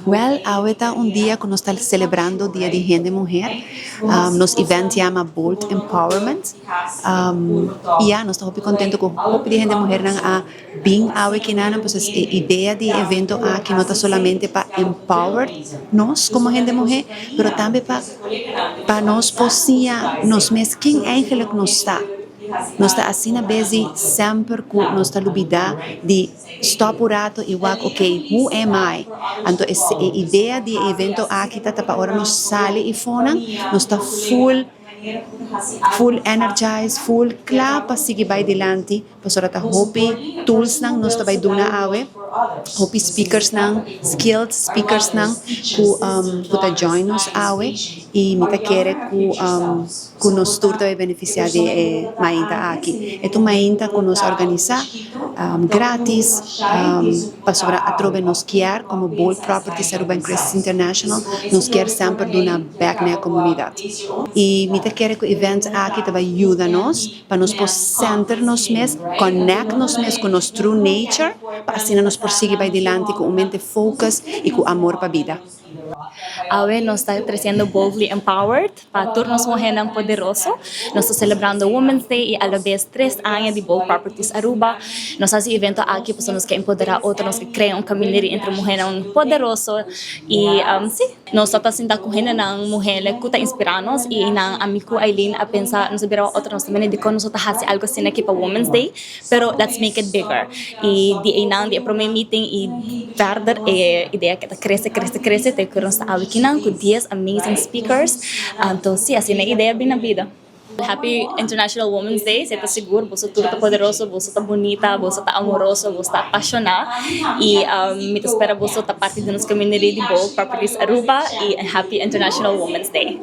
Well, ahorita un día que nos está celebrando Día de Gente Mujer, nos event llama Bold Empowerment. Y ya, nos estamos muy contentos con el de Gente Mujer a bien ahora que nada, pues es idea de evento que no está solamente para empower nos como gente mujer, pero también para nos posia, nos mes quem eigenlijk nos está. Nós está assim na base sempre com nós está lubida de stop o rato e walk, ok, who am I? Então essa ideia de evento aqui tá para hora nós sale e fona, nós está full energized, full klar para seguir vai delante, para tá hopi tools nang nós está vai duna awe, hopi speakers nang, skilled speakers nang ku tá join nos awe e mita quere ku nos turta vai beneficiar de mainta aqui. É tu mainta que nos organiza grátis para sobre a trove nos quer como Bold Properties Urban Crest International nos quer sempre duna back na comunidade. E mita quer que o evento aqui vai ajudar nos para nos center nos mes, connect nos mes com nos true nature, para assim nos prosseguir vai delante com mente focus e com amor para a vida. Awe nos está creciendo boldly empowered para turnos mujeres poderoso. Nos está celebrando Women's Day y a la vez 3 años de Bold Properties Aruba. Nos hace evento aquí pues nos que empoderar otros, nos que crea un camino entre mujeres poderoso y sí, nos está haciendo con ng mujeres que inspirarnos y ng amigo Aileen a pensar nos ver otros nos también de nos está hace algo sin aquí para Women's Day, pero let's make it bigger. Y di primer meeting y further idea que crece te quiero estar awikinan con 10 amazing speakers. Entonces, sí, así una idea bien a vida. Happy International Women's Day. Você está seguro, você está poderoso, você está bonita, você está amoroso, você está apaixonado. E me espera você estar parte de nossa comunidade de Bold Properties Aruba e Happy International Women's Day.